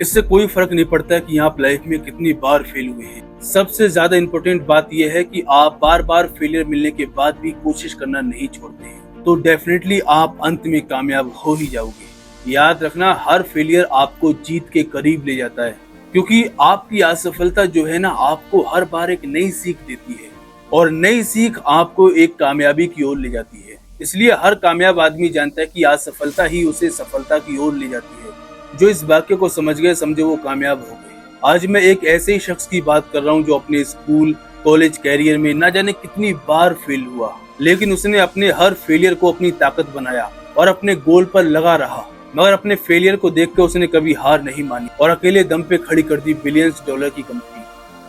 इससे कोई फर्क नहीं पड़ता कि आप लाइफ में कितनी बार फेल हुए हैं। सबसे ज्यादा इम्पोर्टेंट बात यह है कि आप बार बार फेलियर मिलने के बाद भी कोशिश करना नहीं छोड़ते हैं, तो डेफिनेटली आप अंत में कामयाब हो ही जाओगे। याद रखना, हर फेलियर आपको जीत के करीब ले जाता है, क्योंकि आपकी असफलता जो है ना, आपको हर बार एक नई सीख देती है और नई सीख आपको एक कामयाबी की ओर ले जाती है। इसलिए हर कामयाब आदमी जानता है कि असफलता ही उसे सफलता की ओर ले जाती है। जो इस वाक्य को समझ गए, समझे वो कामयाब हो गए। आज मैं एक ऐसे ही शख्स की बात कर रहा हूँ जो अपने स्कूल कॉलेज कैरियर में ना जाने कितनी बार फेल हुआ, लेकिन उसने अपने हर फेलियर को अपनी ताकत बनाया और अपने गोल पर लगा रहा। मगर अपने फेलियर को देख कर उसने कभी हार नहीं मानी और अकेले दम पे खड़ी कर दी बिलियंस डॉलर की कंपनी।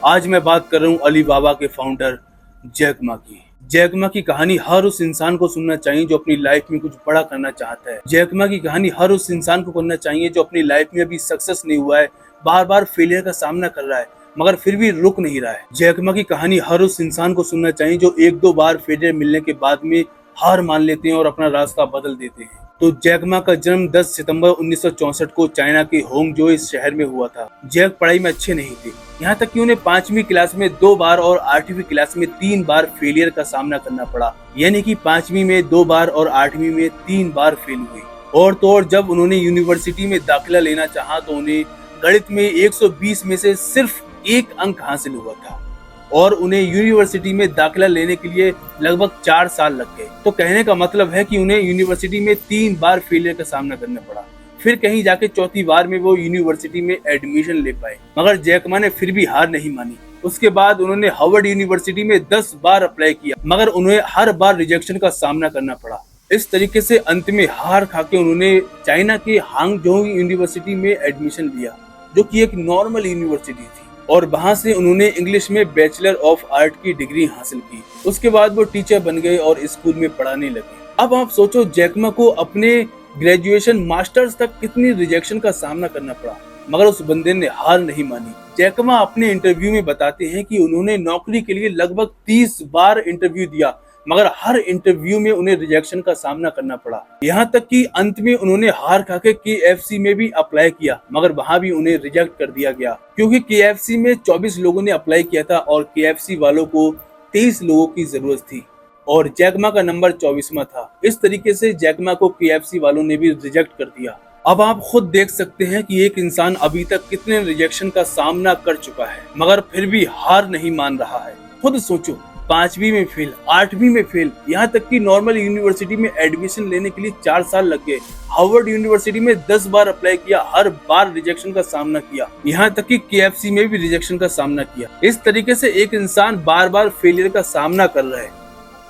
आज मैं बात कर रहा हूँ अली बाबा के फाउंडर जैक मा की। जैक मा की कहानी हर उस इंसान को सुनना चाहिए जो अपनी लाइफ में कुछ बड़ा करना चाहता है। जैक मा की कहानी हर उस इंसान को करना चाहिए जो अपनी लाइफ में अभी सक्सेस नहीं हुआ है, बार बार फेलियर का सामना कर रहा है मगर फिर भी रुक नहीं रहा है। जैक मा की कहानी हर उस इंसान को सुनना चाहिए जो एक दो बार फेलियर मिलने के बाद में हार मान लेते हैं और अपना रास्ता बदल देते हैं। तो जैक मा का जन्म 10 सितंबर 1964 को चाइना के होंगजोई शहर में हुआ था। जैक पढ़ाई में अच्छे नहीं थे, यहाँ तक कि उन्हें 5वीं क्लास में 2 बार और 8वीं क्लास में 3 बार फेलियर का सामना करना पड़ा। यानी कि 5वीं में 2 बार और 8वीं में 3 बार फेल हुए। और तो और जब उन्होंने यूनिवर्सिटी में दाखिला लेना चाहा तो उन्हें गणित में 120 में से सिर्फ 1 अंक हासिल हुआ था और उन्हें यूनिवर्सिटी में दाखिला लेने के लिए लगभग 4 साल लग गए। तो कहने का मतलब है कि उन्हें यूनिवर्सिटी में 3 बार फेलियर का सामना करना पड़ा। फिर कहीं जाके चौथी बार में वो यूनिवर्सिटी में एडमिशन ले पाए, मगर जैक मा ने फिर भी हार नहीं मानी। उसके बाद उन्होंने हार्वर्ड यूनिवर्सिटी में 10 बार अप्लाई किया, मगर उन्हें हर बार रिजेक्शन का सामना करना पड़ा। इस तरीके से अंत में हार खाके उन्होंने चाइना के हांगझोउ यूनिवर्सिटी में एडमिशन लिया, जो कि एक नॉर्मल यूनिवर्सिटी थी, और वहां से उन्होंने इंग्लिश में बैचलर ऑफ आर्ट की डिग्री हासिल की। उसके बाद वो टीचर बन गए और स्कूल में पढ़ाने लगे। अब आप सोचो जैक मा को अपने ग्रेजुएशन मास्टर्स तक कितनी रिजेक्शन का सामना करना पड़ा, मगर उस बंदे ने हार नहीं मानी। जैक मा अपने इंटरव्यू में बताते हैं कि उन्होंने नौकरी के लिए लगभग 30 बार इंटरव्यू दिया, मगर हर इंटरव्यू में उन्हें रिजेक्शन का सामना करना पड़ा। यहाँ तक कि अंत में उन्होंने हार खाके KFC में भी अप्लाई किया, मगर वहां भी उन्हें रिजेक्ट कर दिया गया, क्योंकि KFC में 24 लोगों ने अप्लाई किया था और KFC वालों को 23 लोगों की जरूरत थी और जैक मा का नंबर 24वां था। इस तरीके से जैक मा को KFC वालों ने भी रिजेक्ट कर दिया। अब आप खुद देख सकते हैं कि एक इंसान अभी तक कितने रिजेक्शन का सामना कर चुका है, मगर फिर भी हार नहीं मान रहा है। खुद सोचो, 5वीं में फेल, 8वीं में फेल, यहाँ तक कि नॉर्मल यूनिवर्सिटी में एडमिशन लेने के लिए 4 साल लग गए। हार्वर्ड यूनिवर्सिटी में 10 बार अप्लाई किया, हर बार रिजेक्शन का सामना किया, यहाँ तक कि KFC में भी रिजेक्शन का सामना किया। इस तरीके से एक इंसान बार बार फेलियर का सामना कर रहा है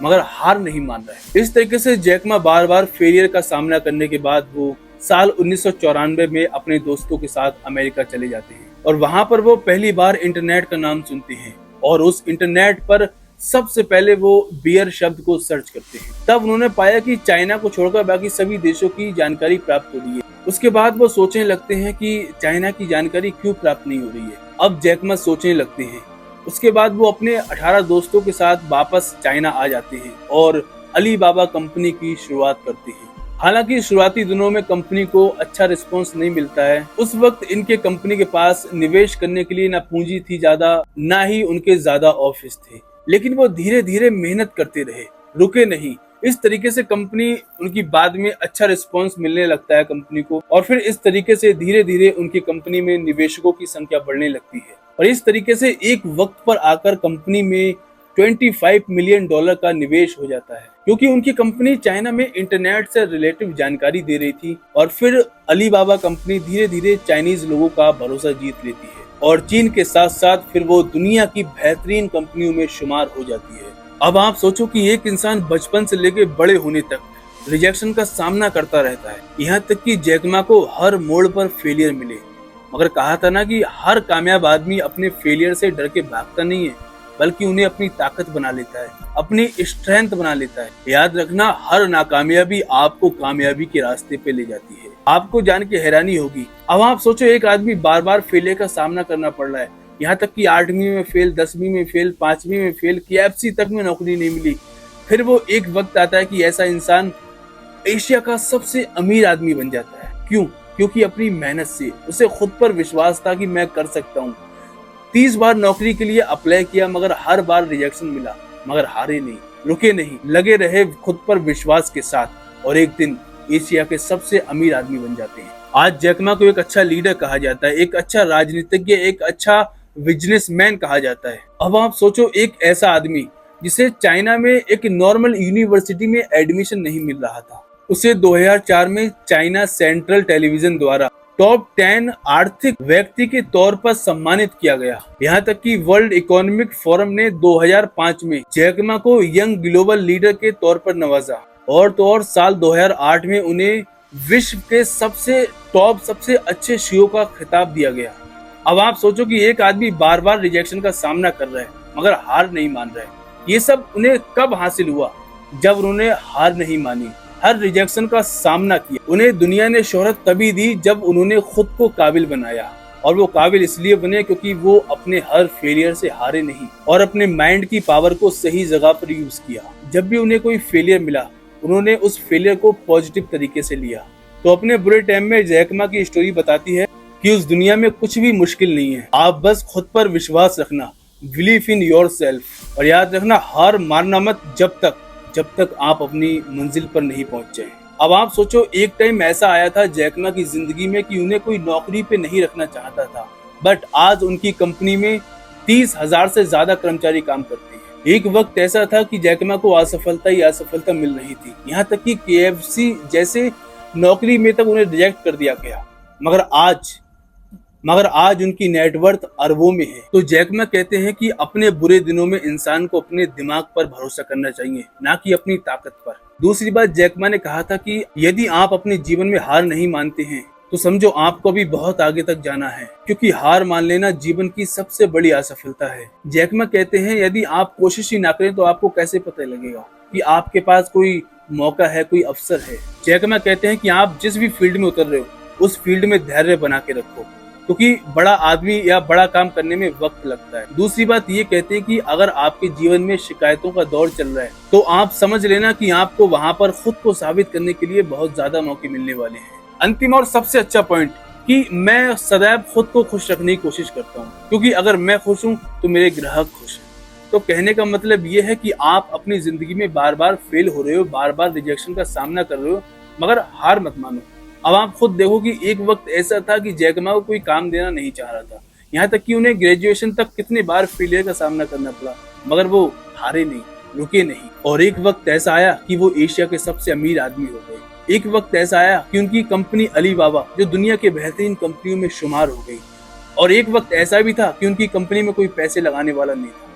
मगर हार नहीं मान रहा है। इस तरीके से जैक मा बार बार फेलियर का सामना करने के बाद वो साल 1994 में अपने दोस्तों के साथ अमेरिका चले जाते हैं और वहां पर वो पहली बार इंटरनेट का नाम सुनते हैं और उस इंटरनेट पर सबसे पहले वो बियर शब्द को सर्च करते हैं। तब उन्होंने पाया कि चाइना को छोड़कर बाकी सभी देशों की जानकारी प्राप्त हो रही है। उसके बाद वो सोचने लगते हैं कि चाइना की जानकारी क्यों प्राप्त नहीं हो रही है। अब जैक मा सोचने लगते हैं। उसके बाद वो अपने 18 दोस्तों के साथ वापस चाइना आ जाते हैं और अली बाबा कंपनी की शुरुआत करते हैं। हालांकि शुरुआती दिनों में कंपनी को अच्छा रिस्पांस नहीं मिलता है। उस वक्त इनके कंपनी के पास निवेश करने के लिए ना पूंजी थी ज्यादा, ना ही उनके ज्यादा ऑफिस थे, लेकिन वो धीरे धीरे मेहनत करते रहे, रुके नहीं। इस तरीके से कंपनी उनकी बाद में अच्छा रिस्पांस मिलने लगता है कंपनी को, और फिर इस तरीके से धीरे धीरे उनकी कंपनी में निवेशकों की संख्या बढ़ने लगती है और इस तरीके से एक वक्त पर आकर कंपनी में $25 मिलियन का निवेश हो जाता है, क्योंकि उनकी कंपनी चाइना में इंटरनेट से रिलेटिव जानकारी दे रही थी। और फिर अली बाबा कंपनी धीरे धीरे चाइनीज लोगों का भरोसा जीत लेती है और चीन के साथ साथ फिर वो दुनिया की बेहतरीन कंपनियों में शुमार हो जाती है। अब आप सोचो कि एक इंसान बचपन से लेकर बड़े होने तक रिजेक्शन का सामना करता रहता है, यहाँ तक कि जैक मा को हर मोड़ पर फेलियर मिले, मगर कहा था ना कि हर कामयाब आदमी अपने फेलियर से डर के भागता नहीं है, बल्कि उन्हें अपनी ताकत बना लेता है, अपनी स्ट्रेंथ बना लेता है। याद रखना, हर नाकामयाबी आपको कामयाबी के रास्ते पे ले जाती है। आपको जान के हैरानी होगी, अब आप सोचो एक आदमी बार बार फेलियर का सामना करना पड़ रहा है, यहाँ तक कि 8वीं में फेल, 10वीं में फेल, 5वीं में फेल, KFC तक में नौकरी नहीं मिली। फिर वो एक वक्त आता है कि ऐसा इंसान एशिया का सबसे अमीर आदमी बन जाता है। क्यों? क्योंकि अपनी मेहनत से उसे खुद पर विश्वास था कि मैं कर सकता हूँ। 30 बार नौकरी के लिए अप्लाई किया मगर हर बार रिजेक्शन मिला, मगर हारे नहीं, रुके नहीं, लगे रहे खुद पर विश्वास के साथ और एक दिन एशिया के सबसे अमीर आदमी बन जाते हैं। आज जैक मा को एक अच्छा लीडर कहा जाता है, एक अच्छा राजनीतिज्ञ, एक अच्छा बिजनेसमैन कहा जाता है। अब आप सोचो, एक ऐसा आदमी जिसे चाइना में एक नॉर्मल यूनिवर्सिटी में एडमिशन नहीं मिल रहा था, उसे 2004 में चाइना सेंट्रल टेलीविजन द्वारा टॉप 10 आर्थिक व्यक्ति के तौर पर सम्मानित किया गया। यहाँ तक कि वर्ल्ड इकोनॉमिक फोरम ने 2005 में जैक मा को यंग ग्लोबल लीडर के तौर पर नवाजा और तो और साल 2008 में उन्हें विश्व के सबसे अच्छे सीईओ का खिताब दिया गया। अब आप सोचो कि एक आदमी बार बार रिजेक्शन का सामना कर रहा है मगर हार नहीं मान रहा है। ये सब उन्हें कब हासिल हुआ? जब उन्होंने हार नहीं मानी, हर रिजेक्शन का सामना किया। उन्हें दुनिया ने शोहरत तभी दी जब उन्होंने खुद को काबिल बनाया, और वो काबिल इसलिए बने क्योंकि वो अपने हर फेलियर से हारे नहीं और अपने माइंड की पावर को सही जगह पर यूज किया। जब भी उन्हें कोई फेलियर मिला उन्होंने उस फेलियर को पॉजिटिव तरीके से लिया। तो अपने बुरे टाइम में जैक मा की स्टोरी बताती है कि उस दुनिया में कुछ भी मुश्किल नहीं है, आप बस खुद पर विश्वास रखना, बिलीव इन योरसेल्फ, और याद रखना हार मारना मत जब तक आप अपनी मंजिल पर नहीं पहुंच जाए। अब आप सोचो, एक टाइम ऐसा आया था जैक मा की जिंदगी में कि उन्हें कोई नौकरी पे नहीं रखना चाहता था, बट आज उनकी कंपनी में 30,000 से ज्यादा कर्मचारी काम करते हैं। एक वक्त ऐसा था कि जैक मा को असफलता ही असफलता मिल रही थी, यहाँ तक कि KFC जैसे नौकरी में तक उन्हें रिजेक्ट कर दिया गया, मगर आज उनकी नेटवर्थ अरबों में है। तो जैक मा कहते हैं कि अपने बुरे दिनों में इंसान को अपने दिमाग पर भरोसा करना चाहिए, ना कि अपनी ताकत पर। दूसरी बात, जैक मा ने कहा था कि यदि आप अपने जीवन में हार नहीं मानते हैं तो समझो आपको भी बहुत आगे तक जाना है, क्योंकि हार मान लेना जीवन की सबसे बड़ी असफलता है। जैक मा कहते हैं यदि आप कोशिश ही ना करें तो आपको कैसे पता लगेगा कि आपके पास कोई मौका है, कोई अवसर है। जैक मा कहते हैं कि आप जिस भी फील्ड में उतर रहे हो उस फील्ड में धैर्य बना के रखो, क्योंकि बड़ा आदमी या बड़ा काम करने में वक्त लगता है। दूसरी बात ये कहते हैं कि अगर आपके जीवन में शिकायतों का दौर चल रहा है तो आप समझ लेना कि आपको वहाँ पर खुद को साबित करने के लिए बहुत ज्यादा मौके मिलने वाले हैं। अंतिम और सबसे अच्छा पॉइंट कि मैं सदैव खुद को खुश रखने की कोशिश करता हूँ, क्योंकि अगर मैं खुश हूँ तो मेरे ग्राहक खुश हैं। तो कहने का मतलब ये है कि आप अपनी जिंदगी में बार बार फेल हो रहे हो, बार बार रिजेक्शन का सामना कर रहे हो, मगर हार मत मानो। अब आप खुद देखो कि एक वक्त ऐसा था कि जैक मा को कोई काम देना नहीं चाह रहा था, यहाँ तक कि उन्हें ग्रेजुएशन तक कितने बार फेलियर का सामना करना पड़ा, मगर वो हारे नहीं, रुके नहीं। और एक वक्त ऐसा आया कि वो एशिया के सबसे अमीर आदमी हो गए। एक वक्त ऐसा आया कि उनकी कंपनी अलीबाबा जो दुनिया के बेहतरीन कंपनियों में शुमार हो गई। और एक वक्त ऐसा भी था कि उनकी कंपनी में कोई पैसे लगाने वाला नहीं था।